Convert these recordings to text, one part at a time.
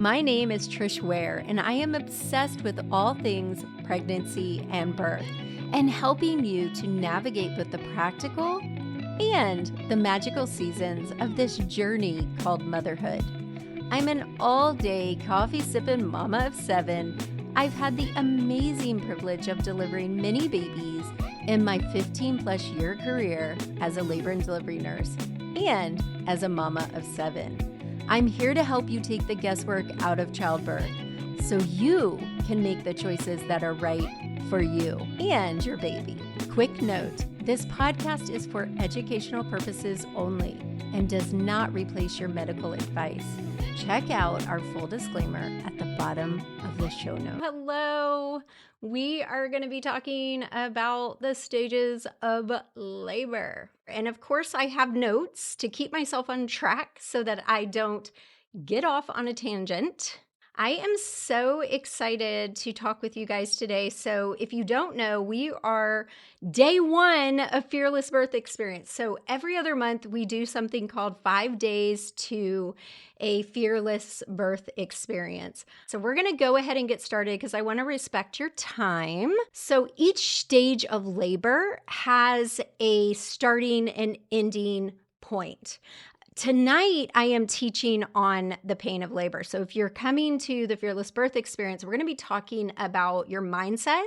My name is Trish Ware, and I am obsessed with all things pregnancy and birth, and helping you to navigate both the practical and the magical seasons of this journey called motherhood. I'm an all-day coffee-sipping mama of 7. I've had the amazing privilege of delivering many babies in my 15-plus year career as a labor and delivery nurse and as a mama of 7. I'm here to help you take the guesswork out of childbirth so you can make the choices that are right for you and your baby. Quick note, this podcast is for educational purposes only and does not replace your medical advice. Check out our full disclaimer at the bottom of the show notes. Hello, we are going to be talking about the stages of labor. And of course, I have notes to keep myself on track so that I don't get off on a tangent. I am so excited to talk with you guys today. So if you don't know, we are day 1 of Fearless Birth Experience. So every other month we do something called 5 days to a Fearless Birth Experience. So we're going to go ahead and get started because I want to respect your time. So each stage of labor has a starting and ending point. Tonight, I am teaching on the pain of labor. So if you're coming to the Fearless Birth Experience, we're going to be talking about your mindset.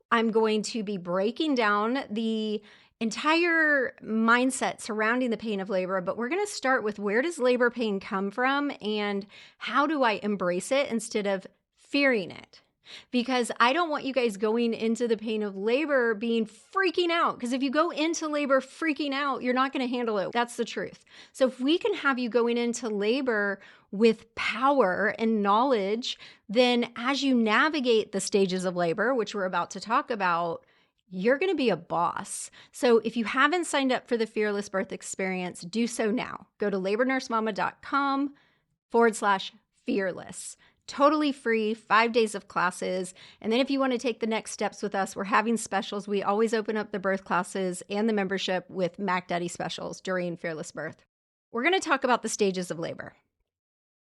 I'm going to be breaking down the entire mindset surrounding the pain of labor, but we're going to start with where does labor pain come from and how do I embrace it instead of fearing it? Because I don't want you guys going into the pain of labor being freaking out. Because if you go into labor freaking out, you're not going to handle it. That's the truth. So if we can have you going into labor with power and knowledge, then as you navigate the stages of labor, which we're about to talk about, you're going to be a boss. So if you haven't signed up for the Fearless Birth Experience, do so now. Go to labornursemama.com/fearless. Totally free, 5 days of classes. And then if you want to take the next steps with us, we're having specials. We always open up the birth classes and the membership with Mac Daddy specials during Fearless Birth. We're going to talk about the stages of labor.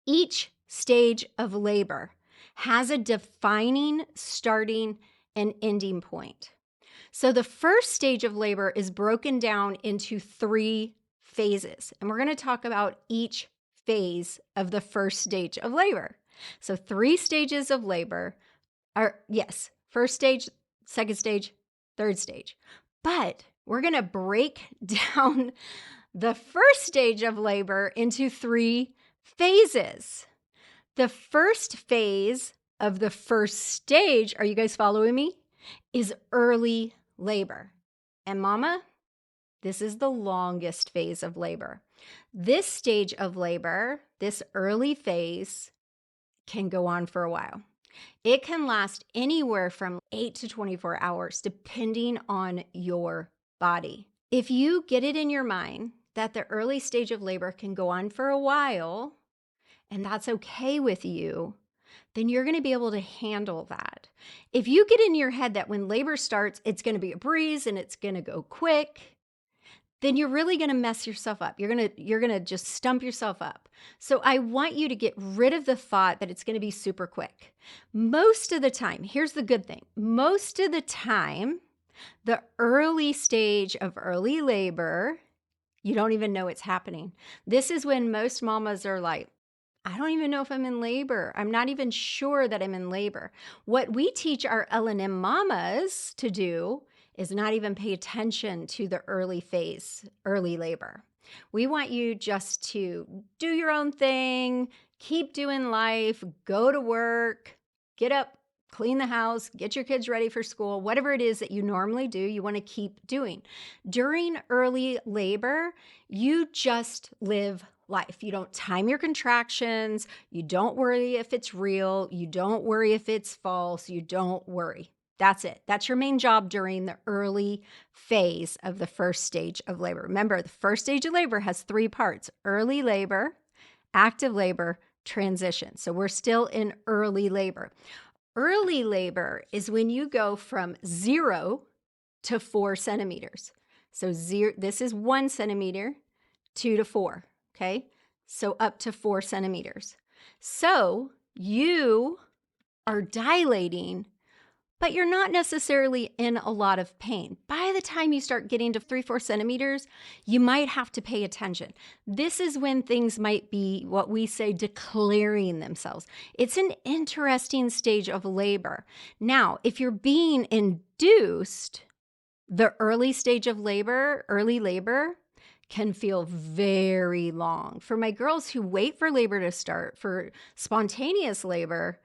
Each stage of labor has a defining starting and ending point. So the first stage of labor is broken down into 3 phases. And we're going to talk about each phase of the first stage of labor. So 3 stages of labor are, yes, first stage, second stage, third stage. But we're going to break down the first stage of labor into 3 phases. The first phase of the first stage, are you guys following me? Is early labor. And mama, this is the longest phase of labor. This stage of labor, this early phase, can go on for a while. It can last anywhere from 8 to 24 hours, depending on your body. If you get it in your mind that the early stage of labor can go on for a while, and that's okay with you, then you're going to be able to handle that. If you get in your head that when labor starts, it's going to be a breeze and it's going to go quick, then you're really going to mess yourself up. You're going to just stump yourself up. So I want you to get rid of the thought that it's going to be super quick. Most of the time, here's the good thing. Most of the time, the early stage of early labor, you don't even know it's happening. This is when most mamas are like, I don't even know if I'm in labor. I'm not even sure that I'm in labor. What we teach our L&M mamas to do is not even pay attention to the early phase, early labor. We want you just to do your own thing, keep doing life, go to work, get up, clean the house, get your kids ready for school, whatever it is that you normally do, you want to keep doing. During early labor, you just live life. You don't time your contractions. You don't worry if it's real. You don't worry if it's false. You don't worry. That's it. That's your main job during the early phase of the first stage of labor. Remember, the first stage of labor has 3 parts: early labor, active labor, transition. So we're still in early labor. Early labor is when you go from 0 to 4 centimeters. So this is 1 centimeter, 2 to 4, okay? So up to 4 centimeters. So you are dilating, but you're not necessarily in a lot of pain. By the time you start getting to 3-4 centimeters, you might have to pay attention. This is when things might be what we say declaring themselves. It's an interesting stage of labor. Now, if you're being induced, the early stage of labor, early labor, can feel very long. For my girls who wait for labor to start, for spontaneous labor,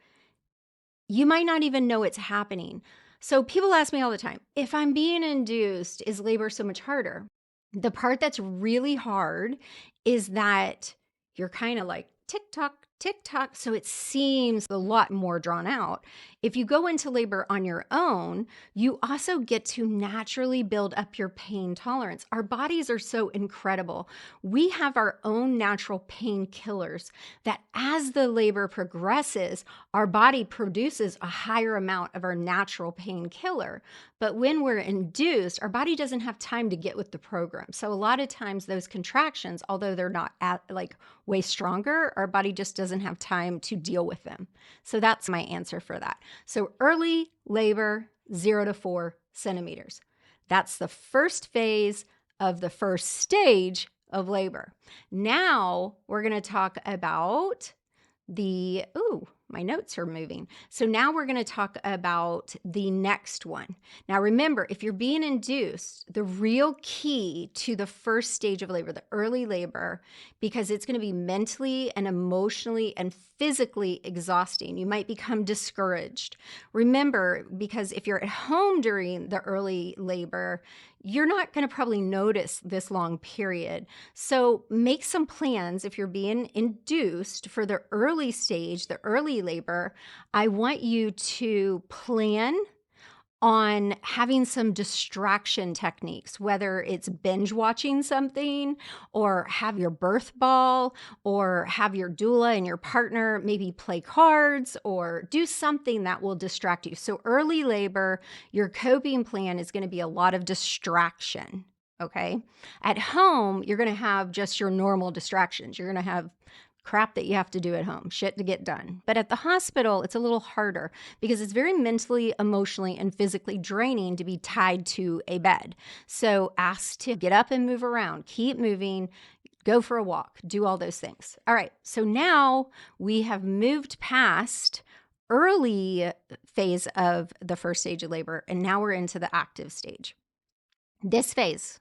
you might not even know it's happening. So people ask me all the time, if I'm being induced, is labor so much harder? The part that's really hard is that you're kind of like tick tock, tick tock. So it seems a lot more drawn out. If you go into labor on your own, you also get to naturally build up your pain tolerance. Our bodies are so incredible. We have our own natural painkillers that as the labor progresses, our body produces a higher amount of our natural painkiller. But when we're induced, our body doesn't have time to get with the program. So a lot of times those contractions, although they're not way stronger, our body just doesn't have time to deal with them. So that's my answer for that. So early labor, 0 to 4 centimeters. That's the first phase of the first stage of labor. Now we're going to talk about my notes are moving. So now we're going to talk about the next one. Now remember, if you're being induced, the real key to the first stage of labor, the early labor, because it's going to be mentally and emotionally and physically exhausting. You might become discouraged. Remember, because if you're at home during the early labor, you're not going to probably notice this long period. So make some plans if you're being induced for the early stage, the early labor. I want you to plan on having some distraction techniques, whether it's binge watching something or have your birth ball or have your doula and your partner maybe play cards or do something that will distract you. So early labor, your coping plan is going to be a lot of distraction. Okay. At home, you're going to have just your normal distractions. You're going to have crap that you have to do at home, shit to get done. But at the hospital, it's a little harder because it's very mentally, emotionally, and physically draining to be tied to a bed. So ask to get up and move around, keep moving, go for a walk, do all those things. All right, so now we have moved past early phase of the first stage of labor, and now we're into the active stage. This phase,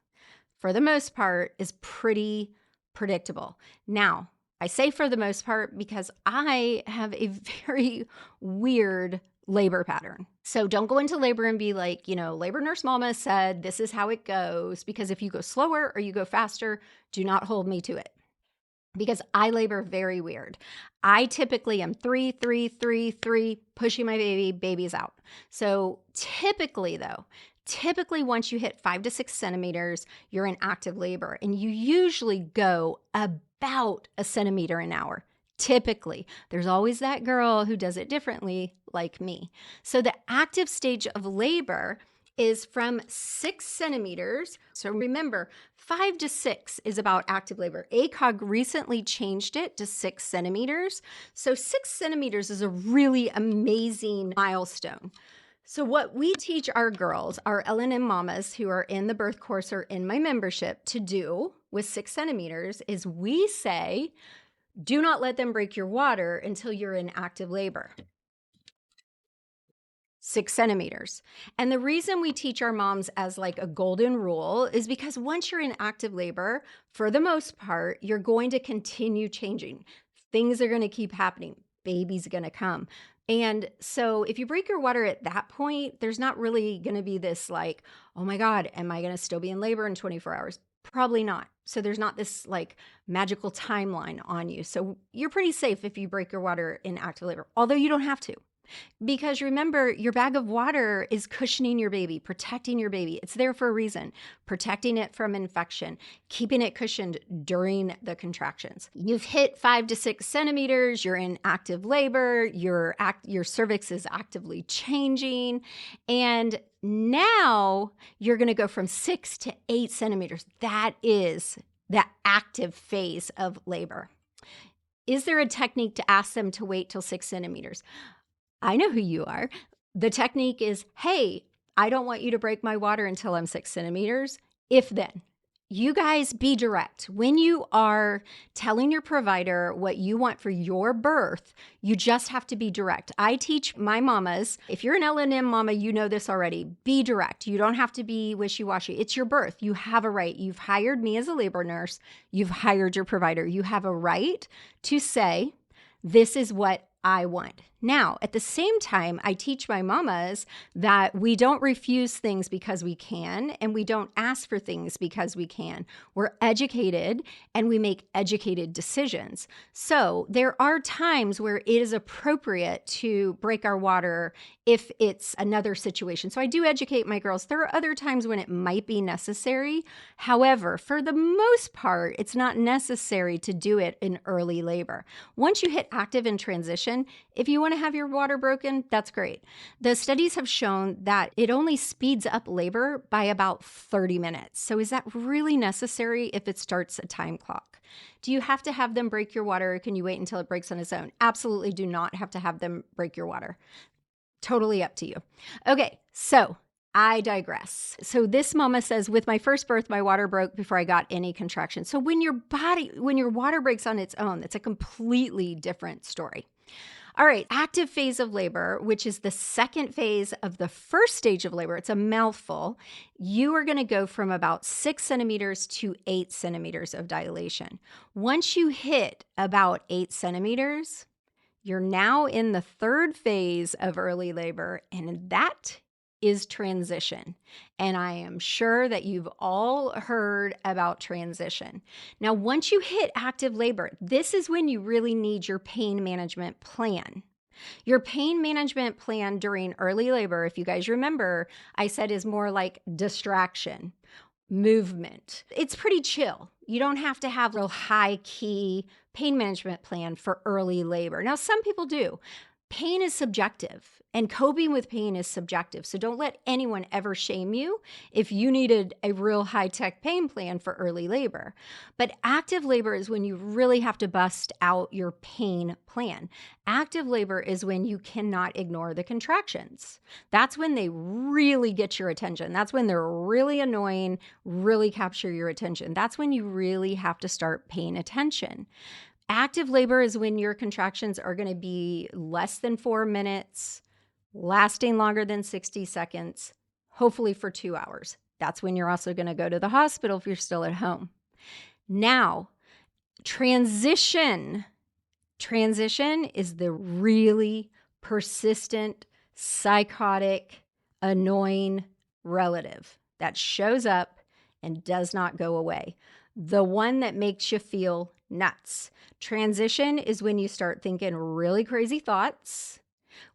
for the most part, is pretty predictable. Now, I say for the most part because I have a very weird labor pattern. So don't go into labor and be like, labor nurse mama said this is how it goes, because if you go slower or you go faster, do not hold me to it. Because I labor very weird. I typically am 3, 3, 3, 3, pushing my baby's out. So typically once you hit 5 to 6 centimeters, you're in active labor, and you usually go about a centimeter an hour. Typically, there's always that girl who does it differently, like me. So the active stage of labor is from 6 centimeters. So remember, 5 to 6 is about active labor. ACOG recently changed it to 6 centimeters. So 6 centimeters is a really amazing milestone. So what we teach our girls, our LNM mamas who are in the birth course or in my membership to do with 6 centimeters is we say, do not let them break your water until you're in active labor. 6 centimeters. And the reason we teach our moms as like a golden rule is because once you're in active labor, for the most part, you're going to continue changing. Things are going to keep happening. Baby's going to come. And so if you break your water at that point, there's not really going to be this like, oh my God, am I going to still be in labor in 24 hours? Probably not. So there's not this like magical timeline on you. So you're pretty safe if you break your water in active labor, although you don't have to. Because remember, your bag of water is cushioning your baby, protecting your baby. It's there for a reason, protecting it from infection, keeping it cushioned during the contractions. You've hit 5 to 6 centimeters, you're in active labor, your cervix is actively changing, and now you're going to go from 6 to 8 centimeters. That is the active phase of labor. Is there a technique to ask them to wait till 6 centimeters? I know who you are. The technique is, hey, I don't want you to break my water until I'm 6 centimeters. If then. You guys be direct. When you are telling your provider what you want for your birth, you just have to be direct. I teach my mamas, if you're an L&M mama, you know this already. Be direct. You don't have to be wishy-washy. It's your birth. You have a right. You've hired me as a labor nurse. You've hired your provider. You have a right to say, this is what I want. Now, at the same time, I teach my mamas that we don't refuse things because we can, and we don't ask for things because we can. We're educated and we make educated decisions. So there are times where it is appropriate to break our water if it's another situation. So I do educate my girls. There are other times when it might be necessary. However, for the most part, it's not necessary to do it in early labor. Once you hit active and transition, if you want to have your water broken, that's great. The studies have shown that it only speeds up labor by about 30 minutes. So is that really necessary if it starts a time clock? Do you have to have them break your water, or can you wait until it breaks on its own? Absolutely do not have to have them break your water. Totally up to you. Okay, so I digress. So this mama says, with my first birth, my water broke before I got any contraction. So when your water breaks on its own, that's a completely different story. All right, active phase of labor, which is the second phase of the first stage of labor, it's a mouthful. You are going to go from about 6 centimeters to 8 centimeters of dilation. Once you hit about 8 centimeters, you're now in the third phase of early labor, and that is transition. And I am sure that you've all heard about transition. Now, once you hit active labor, this is when you really need your pain management plan. Your pain management plan during early labor, if you guys remember, I said is more like distraction, movement. It's pretty chill. You don't have to have a real high key pain management plan for early labor. Now, some people do. Pain is subjective, and coping with pain is subjective. So don't let anyone ever shame you if you needed a real high-tech pain plan for early labor. But active labor is when you really have to bust out your pain plan. Active labor is when you cannot ignore the contractions. That's when they really get your attention. That's when they're really annoying, really capture your attention. That's when you really have to start paying attention. Active labor is when your contractions are going to be less than 4 minutes, lasting longer than 60 seconds, hopefully for 2 hours. That's when you're also going to go to the hospital if you're still at home. Now, transition. Transition is the really persistent, psychotic, annoying relative that shows up and does not go away. The one that makes you feel nuts. Transition is when you start thinking really crazy thoughts.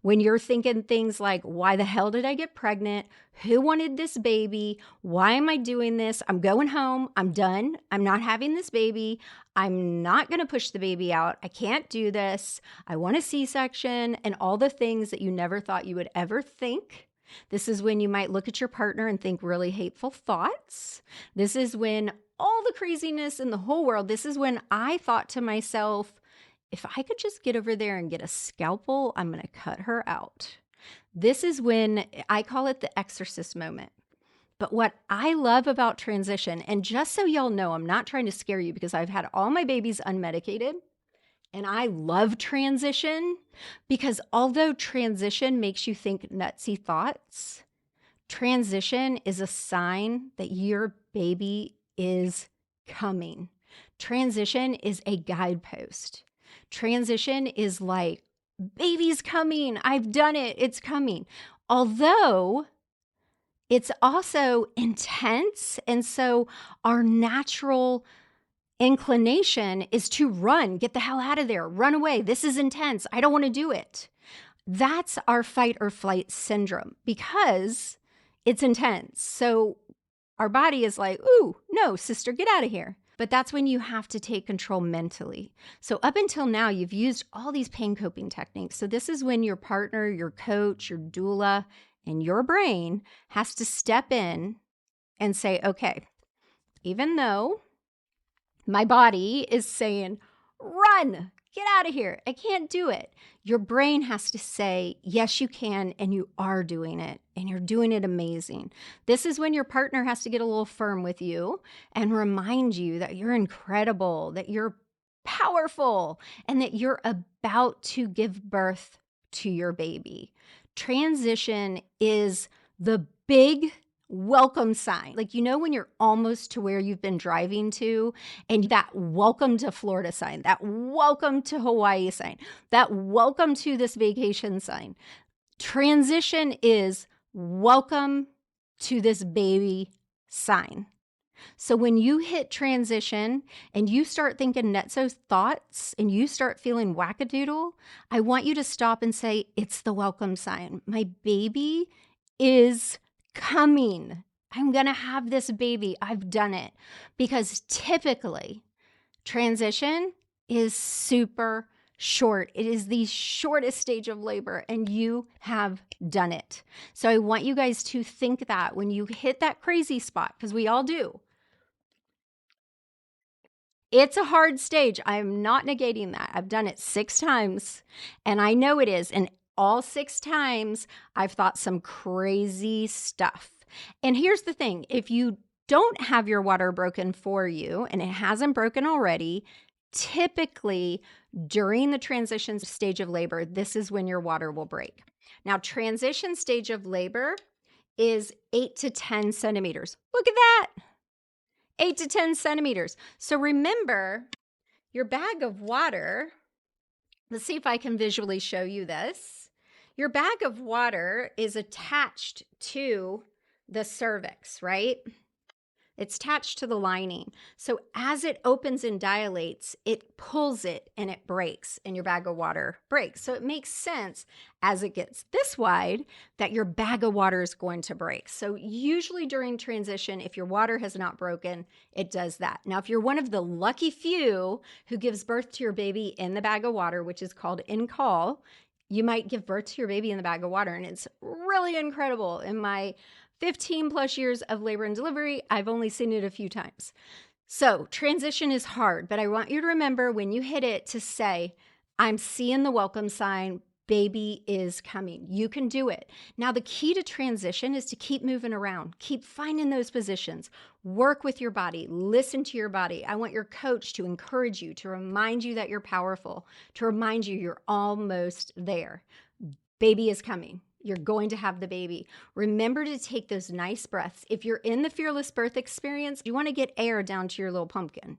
When you're thinking things like, why the hell did I get pregnant? Who wanted this baby? Why am I doing this? I'm going home. I'm done. I'm not having this baby. I'm not going to push the baby out. I can't do this. I want a C-section, and all the things that you never thought you would ever think. This is when you might look at your partner and think really hateful thoughts. This is when all the craziness in the whole world, this is when I thought to myself, if I could just get over there and get a scalpel, I'm going to cut her out. This is when I call it the exorcist moment. But what I love about transition, and just so y'all know, I'm not trying to scare you because I've had all my babies unmedicated, and I love transition because although transition makes you think nutsy thoughts, transition is a sign that your baby is coming. Transition is a guidepost. Transition is like, baby's coming. I've done it. It's coming. Although it's also intense. And so our natural inclination is to run, get the hell out of there, run away. This is intense. I don't want to do it. That's our fight or flight syndrome because it's intense. So our body is like, ooh, no, sister, get out of here. But that's when you have to take control mentally. So up until now, you've used all these pain coping techniques. So this is when your partner, your coach, your doula, and your brain has to step in and say, okay, even though my body is saying, run, Get out of here. I can't do it. Your brain has to say, yes, you can, and you are doing it, and you're doing it amazing. This is when your partner has to get a little firm with you and remind you that you're incredible, that you're powerful, and that you're about to give birth to your baby. Transition is the big welcome sign. Like, when you're almost to where you've been driving to, and that welcome to Florida sign, that welcome to Hawaii sign, that welcome to this vacation sign. Transition is welcome to this baby sign. So when you hit transition and you start thinking nutso thoughts and you start feeling wackadoodle, I want you to stop and say, it's the welcome sign. My baby is coming. I'm going to have this baby. I've done it. Because typically, transition is super short. It is the shortest stage of labor, and you have done it. So I want you guys to think that when you hit that crazy spot, because we all do. It's a hard stage. I'm not negating that. I've done it 6 times, and I know it is. And all 6 times, I've thought some crazy stuff. And here's the thing. If you don't have your water broken for you, and it hasn't broken already, typically during the transition stage of labor, this is when your water will break. Now, transition stage of labor is 8 to 10 centimeters. Look at that. 8 to 10 centimeters. So remember, your bag of water, let's see if I can visually show you this. Your bag of water is attached to the cervix, right? It's attached to the lining. So as it opens and dilates, it pulls it and it breaks, and your bag of water breaks. So it makes sense as it gets this wide that your bag of water is going to break. So usually during transition, if your water has not broken, it does that. Now, if you're one of the lucky few who gives birth to your baby in the bag of water, which is called in-call, you might give birth to your baby in the bag of water, and it's really incredible. In my 15 plus years of labor and delivery, I've only seen it a few times. So transition is hard, but I want you to remember when you hit it to say, I'm seeing the welcome sign, baby is coming. You can do it. Now, the key to transition is to keep moving around, keep finding those positions, work with your body, listen to your body. I want your coach to encourage you, to remind you that you're powerful, to remind you you're almost there. Baby is coming. You're going to have the baby. Remember to take those nice breaths. If you're in the fearless birth experience, you want to get air down to your little pumpkin.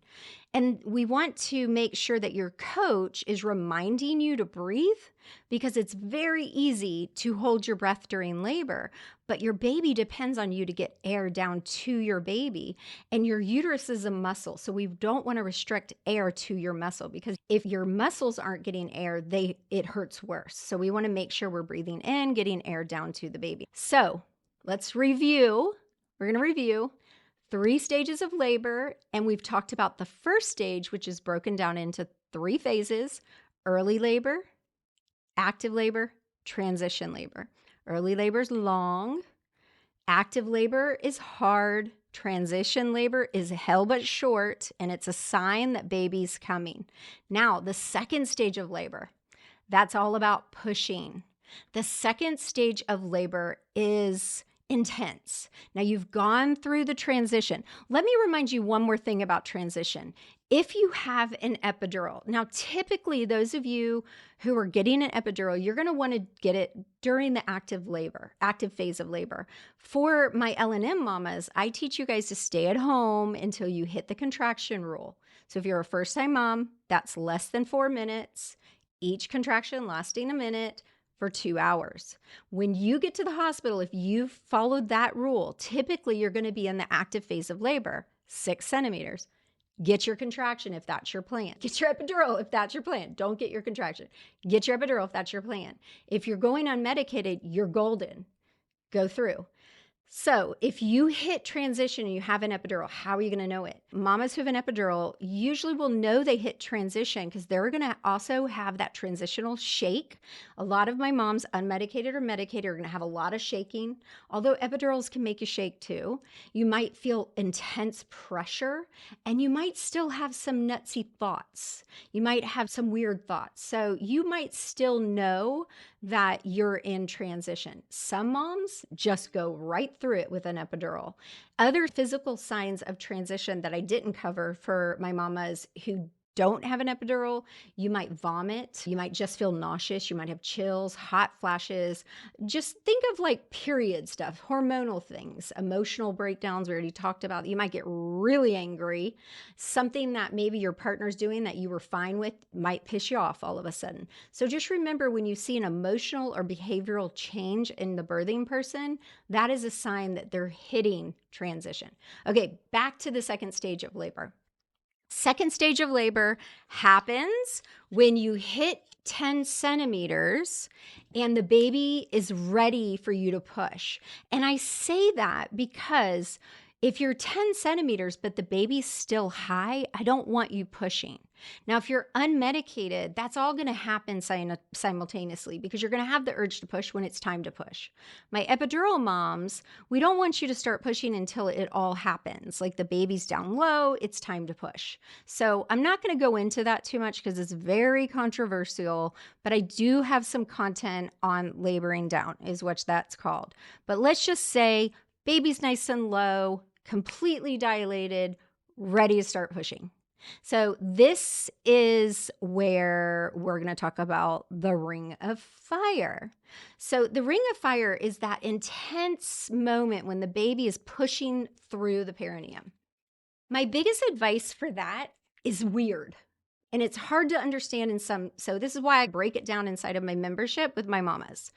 And we want to make sure that your coach is reminding you to breathe, because it's very easy to hold your breath during labor, but your baby depends on you to get air down to your baby. And your uterus is a muscle, so we don't want to restrict air to your muscle, because if your muscles aren't getting air, it hurts worse. So we want to make sure we're breathing in, getting air down to the baby. So let's review. We're going to review 3 stages of labor, and we've talked about the first stage, which is broken down into 3 phases: early labor, active labor, transition labor. Early labor is long, active labor is hard, transition labor is hell but short, and it's a sign that baby's coming. Now, the second stage of labor, that's all about pushing. The second stage of labor is intense. Now, you've gone through the transition. Let me remind you one more thing about transition. If you have an epidural, now typically those of you who are getting an epidural, you're going to want to get it during the active phase of labor. For my L&M mamas, I teach you guys to stay at home until you hit the contraction rule. So if you're a first-time mom, that's less than 4 minutes, each contraction lasting a minute, for 2 hours. When you get to the hospital, if you've followed that rule, typically you're going to be in the active phase of labor, 6 centimeters. Get your contraction if that's your plan. Get your epidural if that's your plan. Don't get your contraction. Get your epidural if that's your plan. If you're going unmedicated, you're golden. Go through. So if you hit transition and you have an epidural, how are you going to know it? Mamas who have an epidural usually will know they hit transition because they're going to also have that transitional shake. A lot of my moms, unmedicated or medicated, are going to have a lot of shaking. Although epidurals can make you shake too. You might feel intense pressure and you might still have some nutsy thoughts. You might have some weird thoughts. So you might still know that you're in transition. Some moms just go right through it with an epidural. Other physical signs of transition that I didn't cover for my mamas who don't have an epidural, you might vomit, you might just feel nauseous, you might have chills, hot flashes. Just think of like period stuff, hormonal things, emotional breakdowns we already talked about. You might get really angry. Something that maybe your partner's doing that you were fine with might piss you off all of a sudden. So just remember, when you see an emotional or behavioral change in the birthing person, that is a sign that they're hitting transition. Okay, back to the second stage of labor. Second stage of labor happens when you hit 10 centimeters and the baby is ready for you to push. And I say that because if you're 10 centimeters, but the baby's still high, I don't want you pushing. Now, if you're unmedicated, that's all going to happen simultaneously because you're going to have the urge to push when it's time to push. My epidural moms, we don't want you to start pushing until it all happens. Like the baby's down low, it's time to push. So I'm not going to go into that too much because it's very controversial, but I do have some content on laboring down, is what that's called. But let's just say baby's nice and low, completely dilated, ready to start pushing. So this is where we're going to talk about the ring of fire. So the ring of fire is that intense moment when the baby is pushing through the perineum. My biggest advice for that is weird. And it's hard to understand in some. So this is why I break it down inside of my membership with my mamas.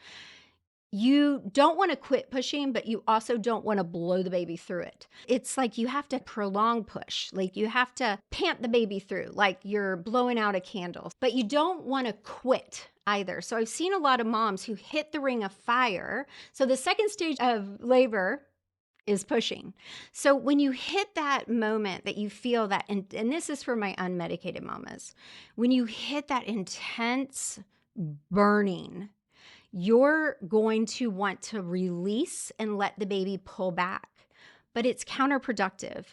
You don't want to quit pushing, but you also don't want to blow the baby through it. It's like you have to prolong push. Like you have to pant the baby through, like you're blowing out a candle. But you don't want to quit either. So I've seen a lot of moms who hit the ring of fire. So the second stage of labor is pushing. So when you hit that moment that you feel that, and this is for my unmedicated mamas, when you hit that intense burning, you're going to want to release and let the baby pull back, but it's counterproductive.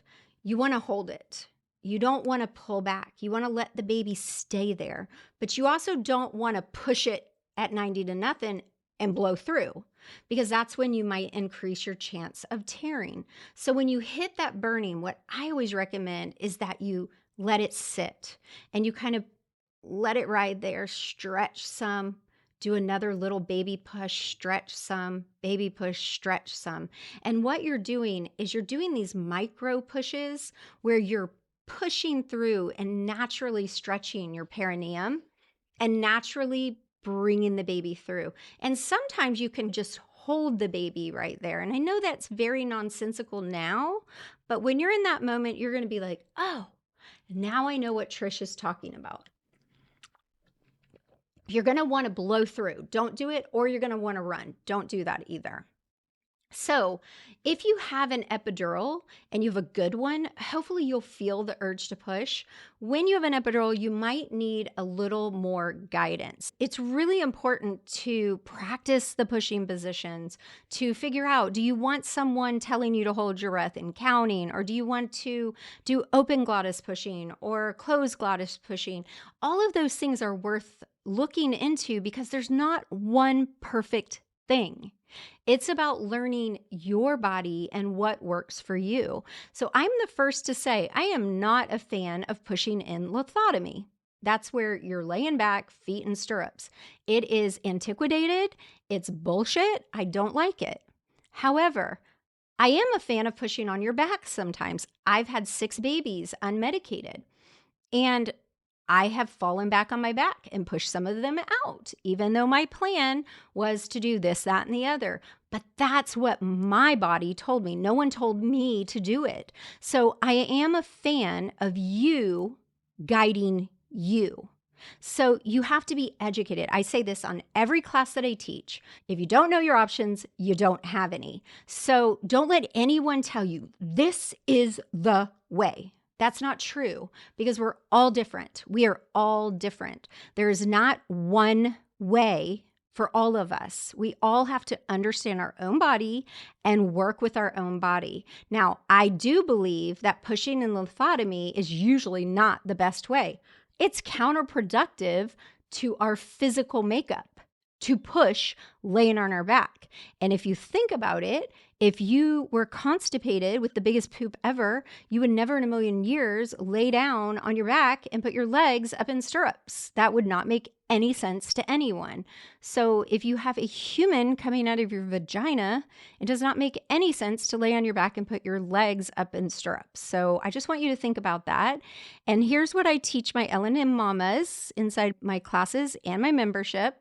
You want to hold it. You don't want to pull back. You want to let the baby stay there, but you also don't want to push it at 90 to nothing and blow through, because that's when you might increase your chance of tearing. So when you hit that burning, what I always recommend is that you let it sit and you kind of let it ride there, stretch some, do another little baby push, stretch some, baby push, stretch some. And what you're doing is you're doing these micro pushes where you're pushing through and naturally stretching your perineum and naturally bringing the baby through. And sometimes you can just hold the baby right there. And I know that's very nonsensical now, but when you're in that moment, you're going to be like, oh, now I know what Trish is talking about. You're going to want to blow through. Don't do it, or you're going to want to run. Don't do that either. So if you have an epidural and you have a good one, hopefully you'll feel the urge to push. When you have an epidural, you might need a little more guidance. It's really important to practice the pushing positions to figure out, do you want someone telling you to hold your breath and counting, or do you want to do open glottis pushing or closed glottis pushing? All of those things are worth looking into because there's not one perfect thing. It's about learning your body and what works for you. So I'm the first to say I am not a fan of pushing in lithotomy. That's where you're laying back, feet in stirrups. It is antiquated. It's bullshit. I don't like it. However, I am a fan of pushing on your back sometimes. I've had 6 babies unmedicated, and I have fallen back on my back and pushed some of them out, even though my plan was to do this, that, and the other. But that's what my body told me. No one told me to do it. So I am a fan of you guiding you. So you have to be educated. I say this on every class that I teach. If you don't know your options, you don't have any. So don't let anyone tell you this is the way. That's not true because we're all different. We are all different. There is not one way for all of us. We all have to understand our own body and work with our own body. Now, I do believe that pushing and lithotomy is usually not the best way. It's counterproductive to our physical makeup to push laying on our back. And if you think about it, if you were constipated with the biggest poop ever, you would never in a million years lay down on your back and put your legs up in stirrups. That would not make any sense to anyone. So if you have a human coming out of your vagina, it does not make any sense to lay on your back and put your legs up in stirrups. So I just want you to think about that. And here's what I teach my L&M mamas inside my classes and my membership.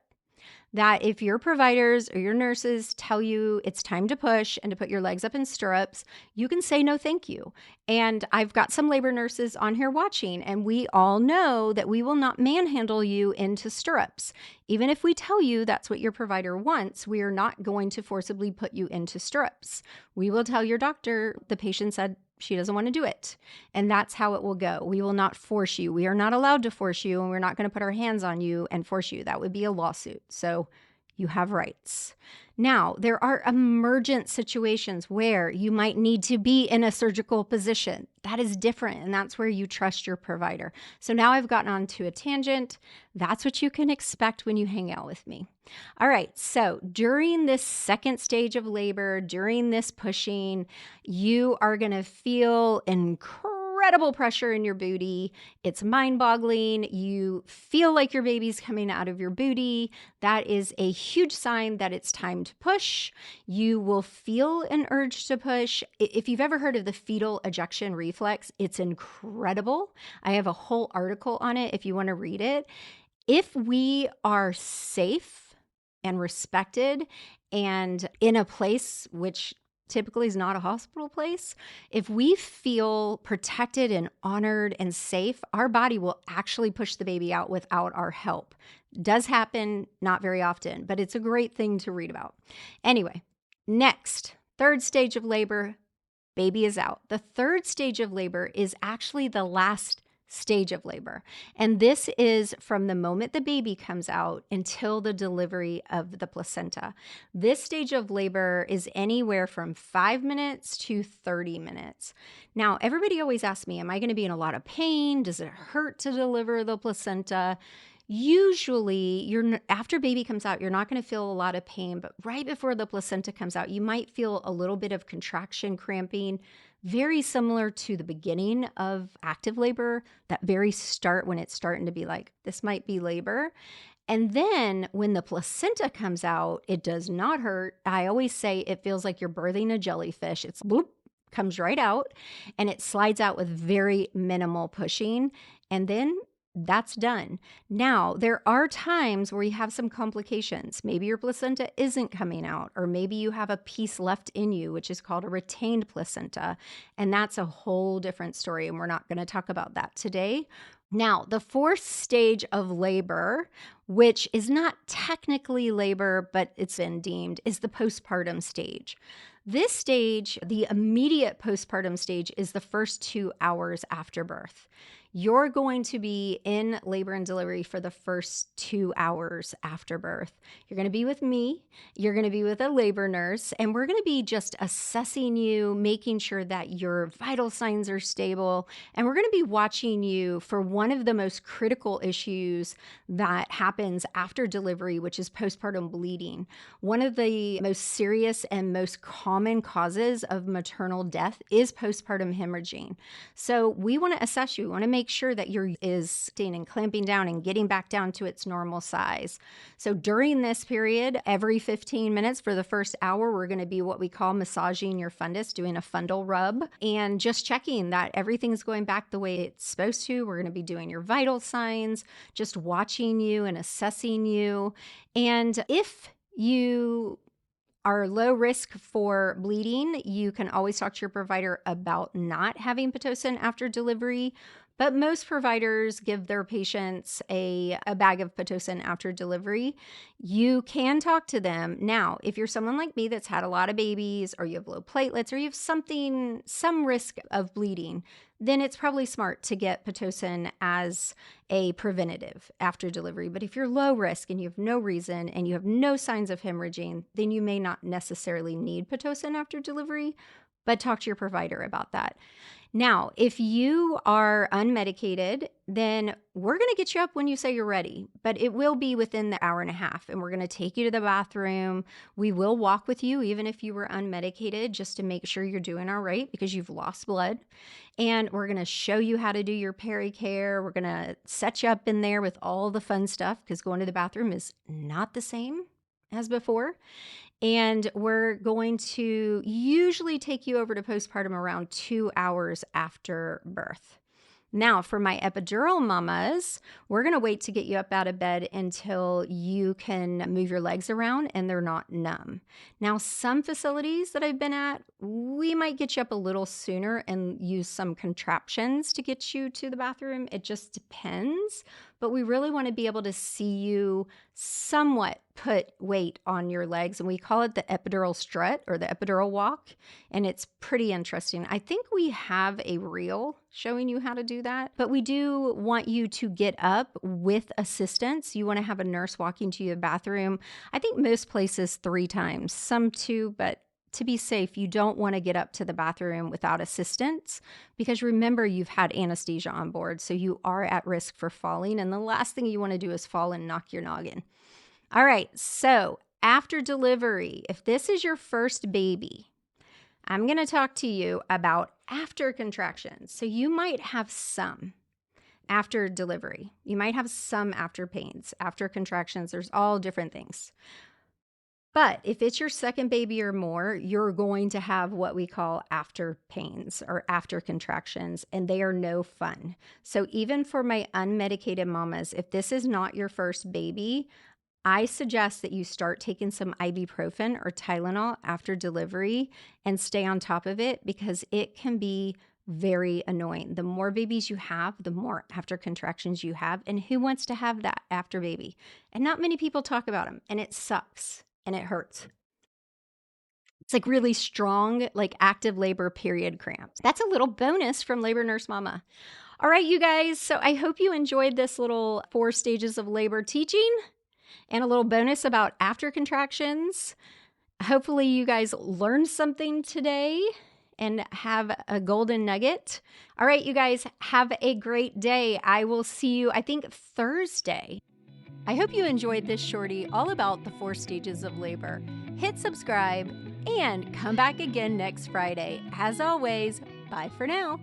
That if your providers or your nurses tell you it's time to push and to put your legs up in stirrups, you can say no thank you. And I've got some labor nurses on here watching, and we all know that we will not manhandle you into stirrups. Even if we tell you that's what your provider wants, we are not going to forcibly put you into stirrups. We will tell your doctor the patient said she doesn't want to do it. And that's how it will go. We will not force you. We are not allowed to force you, and we're not going to put our hands on you and force you. That would be a lawsuit. So you have rights. Now, there are emergent situations where you might need to be in a surgical position. That is different, and that's where you trust your provider. So now I've gotten onto a tangent. That's what you can expect when you hang out with me. All right, so during this second stage of labor, during this pushing, you are going to feel incredible pressure in your booty. It's mind-boggling. You feel like your baby's coming out of your booty. That is a huge sign that it's time to push. You will feel an urge to push. If you've ever heard of the fetal ejection reflex, it's incredible. I have a whole article on it if you want to read it. If we are safe and respected and in a place which typically is not a hospital place, if we feel protected and honored and safe, our body will actually push the baby out without our help. Does happen, not very often, but it's a great thing to read about. Anyway, next, third stage of labor, baby is out. The third stage of labor is actually the last stage of labor. And this is from the moment the baby comes out until the delivery of the placenta. This stage of labor is anywhere from 5 minutes to 30 minutes. Now, everybody always asks me, am I going to be in a lot of pain? Does it hurt to deliver the placenta? Usually, after baby comes out, you're not going to feel a lot of pain, but right before the placenta comes out, you might feel a little bit of contraction, cramping, very similar to the beginning of active labor, that very start when it's starting to be like, this might be labor. And then when the placenta comes out, it does not hurt. I always say it feels like you're birthing a jellyfish. It's bloop, comes right out, and it slides out with very minimal pushing. And then that's done. Now, there are times where you have some complications. Maybe your placenta isn't coming out, or maybe you have a piece left in you, which is called a retained placenta. And that's a whole different story, and we're not going to talk about that today. Now, the fourth stage of labor, which is not technically labor, but it's been deemed, is the postpartum stage. This stage, the immediate postpartum stage, is the first 2 hours after birth. You're going to be in labor and delivery for the first 2 hours after birth. You're going to be with me. You're going to be with a labor nurse, and we're going to be just assessing you, making sure that your vital signs are stable. And we're going to be watching you for one of the most critical issues that happens after delivery, which is postpartum bleeding. One of the most serious and most common causes of maternal death is postpartum hemorrhaging. So we want to assess you. We want to make sure that your is staying and clamping down and getting back down to its normal size. So during this period, every 15 minutes for the first hour, we're going to be what we call massaging your fundus, doing a fundal rub, and just checking that everything's going back the way it's supposed to. We're going to be doing your vital signs, just watching you and assessing you. And if you are low risk for bleeding, you can always talk to your provider about not having Pitocin after delivery. But most providers give their patients a bag of Pitocin after delivery. You can talk to them. Now, if you're someone like me that's had a lot of babies, or you have low platelets, or you have some risk of bleeding, then it's probably smart to get Pitocin as a preventative after delivery. But if you're low risk and you have no reason and you have no signs of hemorrhaging, then you may not necessarily need Pitocin after delivery, but talk to your provider about that. Now, if you are unmedicated, then we're going to get you up when you say you're ready, but it will be within the hour and a half, and we're going to take you to the bathroom. We will walk with you even if you were unmedicated, just to make sure you're doing all right because you've lost blood. And we're going to show you how to do your pericare. We're going to set you up in there with all the fun stuff because going to the bathroom is not the same as before. And we're going to usually take you over to postpartum around 2 hours after birth. Now, for my epidural mamas, we're going to wait to get you up out of bed until you can move your legs around and they're not numb. Now, some facilities that I've been at, we might get you up a little sooner and use some contraptions to get you to the bathroom. It just depends. But we really want to be able to see you somewhat put weight on your legs. And we call it the epidural strut or the epidural walk. And it's pretty interesting. I think we have a reel showing you how to do that. But we do want you to get up with assistance. You want to have a nurse walking to your bathroom. I think most places 3 times, some 2, but to be safe, you don't want to get up to the bathroom without assistance because remember, you've had anesthesia on board, so you are at risk for falling. And the last thing you want to do is fall and knock your noggin. All right, so after delivery, if this is your first baby, I'm going to talk to you about after contractions. So you might have some after delivery. You might have some after pains, after contractions. There's all different things. But if it's your second baby or more, you're going to have what we call after pains or after contractions, and they are no fun. So even for my unmedicated mamas, if this is not your first baby, I suggest that you start taking some ibuprofen or Tylenol after delivery and stay on top of it because it can be very annoying. The more babies you have, the more after contractions you have. And who wants to have that after baby? And not many people talk about them, and it sucks. And it hurts. It's like really strong, like active labor period cramps. That's a little bonus from Labor Nurse Mama. All right, you guys. So I hope you enjoyed this little 4 stages of labor teaching and a little bonus about after contractions. Hopefully you guys learned something today and have a golden nugget. All right, you guys, have a great day. I will see you, I think, Thursday. I hope you enjoyed this shorty all about the 4 stages of labor. Hit subscribe and come back again next Friday. As always, bye for now.